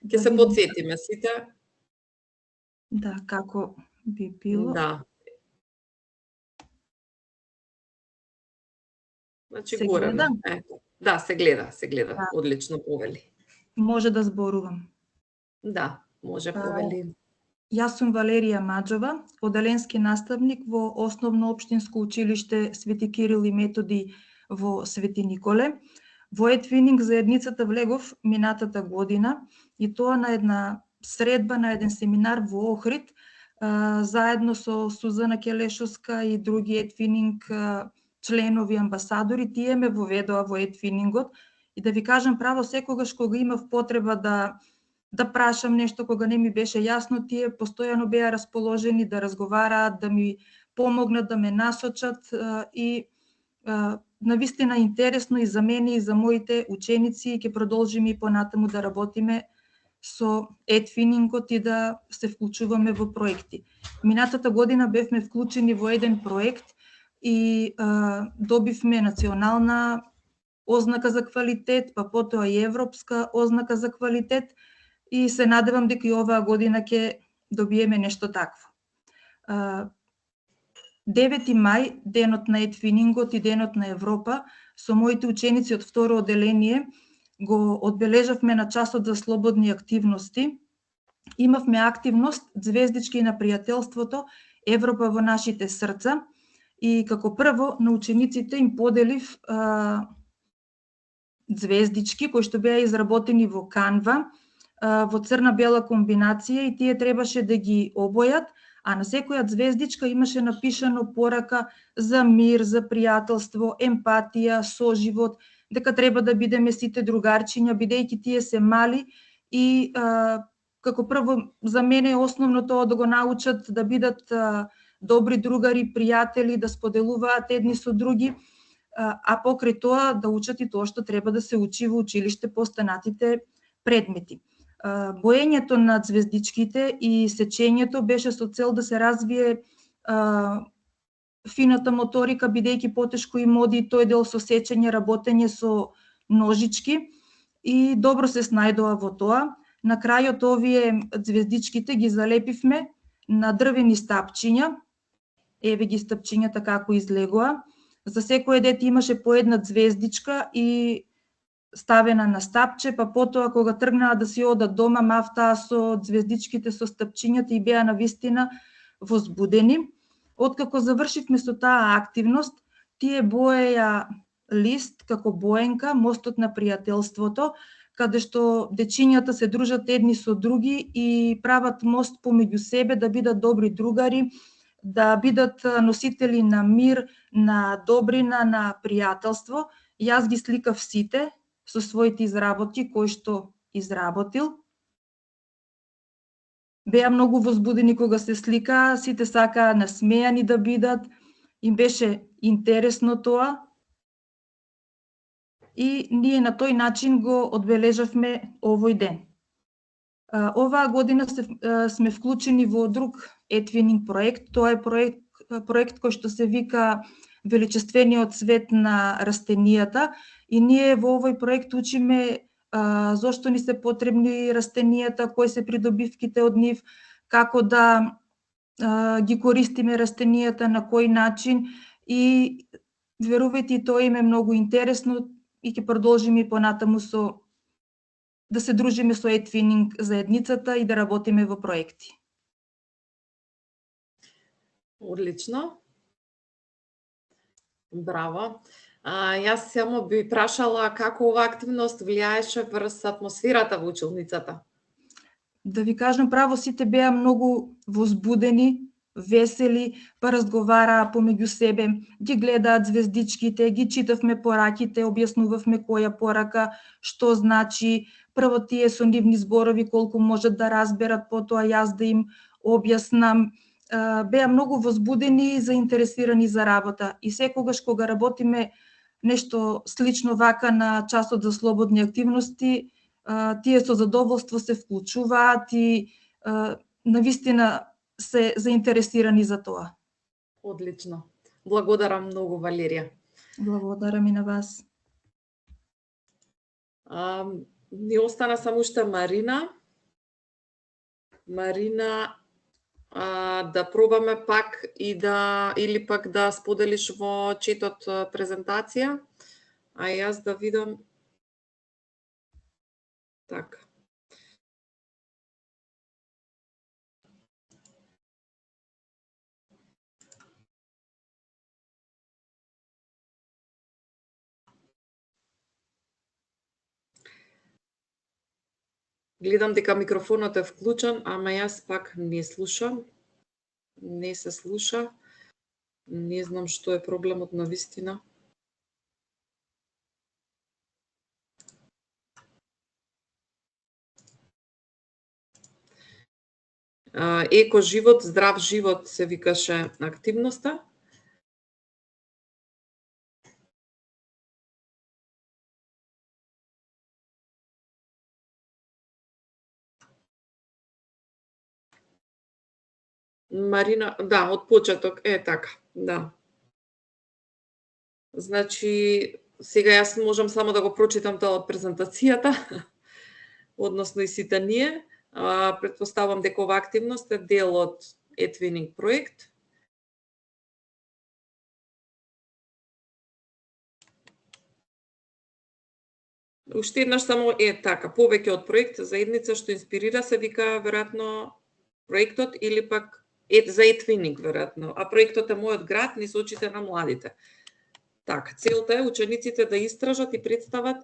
Ќе се подсетиме сите. Да, како би било. Да. Значи се горе. гледа? Да, се гледа. Да. Одлично, повели. Може да зборувам. Да, може, повели. Јас сум Валерија Маџова, оделенски наставник во Основно општинско училиште Свети Кирил и Методи во Свети Николе. Во Etwinning заедницата влегов минатата година и тоа на една средба, на еден семинар во Охрид, заедно со Сузана Келешовска и други Etwinning членови, амбасадори, тие ме воведоа во Etwinning-от и да ви кажам право, секогаш кога имав потреба да прашам нешто, кога не ми беше јасно, тие постојано беа расположени да разговараат, да ми помогнат, да ме насочат и навистина интересно и за мене и за моите ученици и ќе продолжиме и понатаму да работиме со Etwinning-от и да се вклучуваме во проекти. Минатата година бевме вклучени во еден проект и добивме национална ознака за квалитет, па потоа и европска ознака за квалитет и се надевам дека и оваа година ќе добиеме нешто такво. 9 мај, денот на Etwinning-от и денот на Европа, со моите ученици од второ оделение го одбележавме на часот за слободни активности. Имавме активност Звездички на пријателството, Европа во нашите срца. И како прво на учениците им поделив звездички кои што беа изработени во Canva, во црна-бела комбинација и тие требаше да ги обојат, а на секоја звездичка имаше напишано порака за мир, за пријателство, емпатија, соживот, дека треба да бидеме сите другарчиња, бидејќи тие се мали и како прво за мене е основно тоа да го научат да бидат добри другари, пријатели, да споделуваат едни со други, а покрај тоа да учат и тоа што треба да се учи во училиште по останатите предмети. Боењето на звездичките и сечењето беше со цел да се развие фината моторика, бидејќи потешко им оди тој дел со сечење, работење со ножички и добро се снајдоа во тоа. На крајот овие звездичките ги залепивме на дрвени стапчиња. Еве ги стапчињата како излегоа. За секој дете имаше по една звездичка и ставена на стапче, па потоа кога тргнаа да си одат дома, мафтаа со звездичките со стапчињата и беа навистина возбудени. Откако завршивме со таа активност, тие боеја лист како боенка, мостот на пријателството, каде што дечињата се дружат едни со други и прават мост помеѓу себе, да бидат добри другари, да бидат носители на мир, на добрина, на пријателство. Јас ги сликав сите со своите изработки кои што изработил. Беа многу возбудени кога се слика, сите сакаа насмејани да бидат, им беше интересно тоа. И ние на тој начин го одбележавме овој ден. Оваа година сме вклучени во друг етвининг проект. Тоа е проект кој што се вика Величествениот свет на растенијата, и ние во овој проект учиме зошто ни се потребни растенијата, кои се придобивките од нив, како да ги користиме растенијата, на кој начин, и верувајте, тоа им е многу интересно и ќе продолжиме понатаму да се дружиме со етвининг заедницата и да работиме во проекти. Одлично. Браво. Јас само би прашала како оваа активност влијаеше врз атмосферата во училницата. Да ви кажам право, сите беа многу возбудени, весели, па разговараа помеѓу себе, ги гледаат звездичките, ги читавме пораките, објаснувавме која порака, што значи, прво тие со нивни зборови колку можат да разберат, потоа јас да им објаснам. Беа многу возбудени и заинтересирани за работа. И секогаш кога работиме нешто слично вака на часот за слободни активности, тие со задоволство се вклучуваат и навистина се заинтересирани за тоа. Одлично. Благодарам многу, Валерија. Благодарам и на вас. Ни остана само уште Марина. Марина, да пробаме пак и или пак да споделиш во четот презентација, а јас да видам. Така. Гледам дека микрофонот е вклучен, ама јас пак не слушам. Не се слуша. Не знам што е проблемот навистина. Еко живот, здрав живот се викаше активноста. Марина, да, од почеток, така, да. Значи, сега јас можам само да го прочитам тоа од презентацијата, односно и сите ние. Претпоставам дека ова активност е дел од етвининг проект. Уште еднаш само така, повеќе од проект заедница што инспирира се вика веројатно проектот или пак за етвининг, веројатно, а проектот е мојот град низ очите на младите. Така, целта е учениците да истражат и представат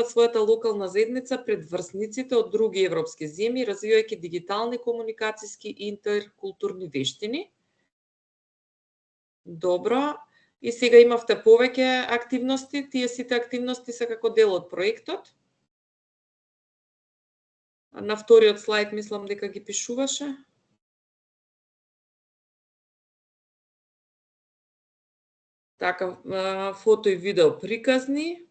својата локална заедница пред врсниците од други европски земји, развивајќи дигитални, комуникацијски и интеркултурни вештини. Добро. И сега имавте повеќе активности, тие сите активности се како дел од проектот. На вториот слайд мислам дека ги пишуваше. Така, фото и видео приказни.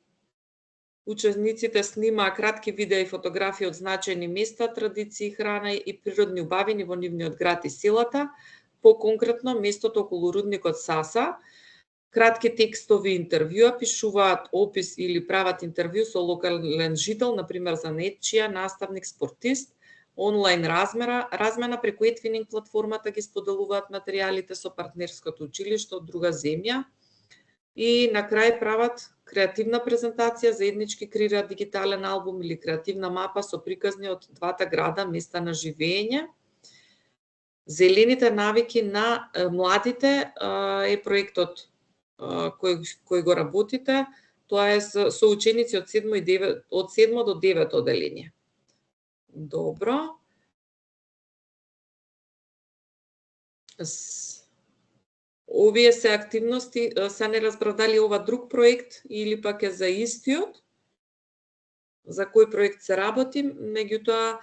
Учесниците снимаа кратки видеа и фотографии од значајни места, традиции, храна и природни убавини во нивниот град и селата, по-конкретно местото околу рудникот Саса. Кратки текстови интервјуа, пишуваат опис или прават интервју со локален жител, например за нечија, наставник, спортист, онлайн размена преку етвининг платформата ги споделуваат материјалите со партнерското училиште од друга земја и на крај прават креативна презентација, заеднички креираат дигитален албум или креативна мапа со приказни од двата града, места на живење. Зелените навики на младите е проектот кој го работите, тоа е со ученици од 7 до 9 оделение. Добро. Овие се активности, се не разбрав дали ова друг проект или пак е за истиот. за кој проект се работи, меѓутоа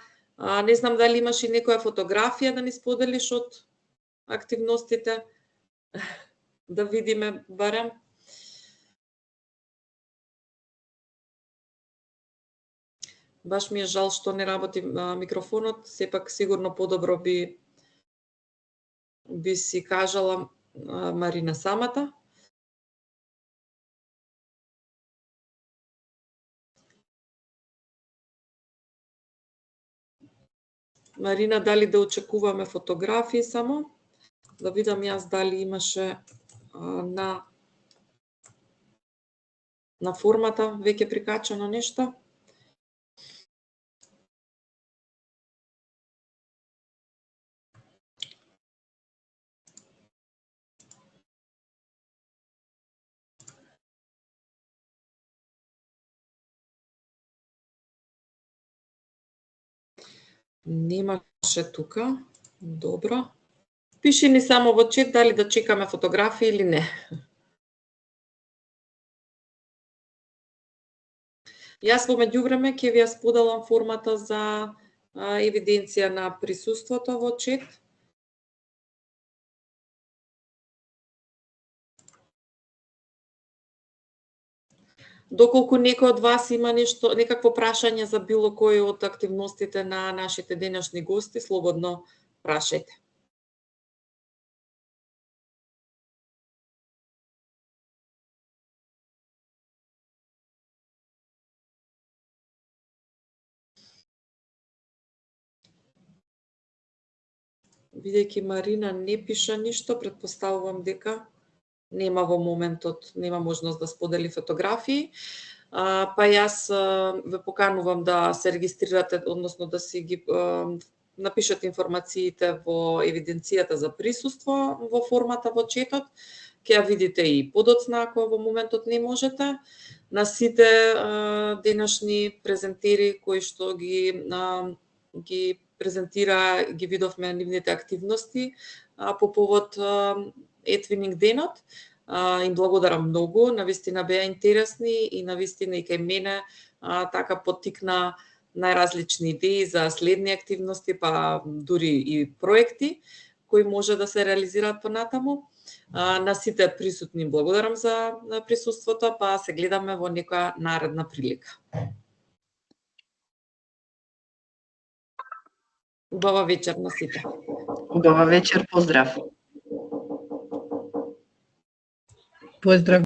не знам дали имаш и некоја фотографија да ни споделиш од активностите, да видиме барем. Баш ми е жал што не работи микрофонот, сепак сигурно подобро би си кажала Марина самата. Марина, дали да очекуваме фотографии само? Да видам јас дали имаше на формата веќе прикачано нешто. Немаше тука. Добро. Пиши ни само во чет дали да чекаме фотографии или не. Јас во меѓувреме ќе ви ја споделам формата за евиденција на присуството во чет. Доколку некој од вас има некакво прашање за било кој од активностите на нашите денешни гости, слободно прашајте. Бидејќи Марина не пиша ништо, претпоставувам дека нема во моментот, нема можност да сподели фотографии, па јас ве поканувам да се регистрирате, односно да си ги напишете информациите во евиденцијата за присуство во формата во четот. Ќе ја видите и подоцна ако во моментот не можете. На сите денешни презентери кои што ги презентира, ги видовме нивните активности по повод Етвининг денот. Им благодарам многу, навистина беа интересни и навистина и кај мене така поттикна најразлични идеи за следни активности, па дури и проекти кои може да се реализираат понатаму. На сите присутни благодарам за присуството, па се гледаме во некоја наредна прилика. Убава вечер на сите. Убава вечер, поздрав. Поздрав.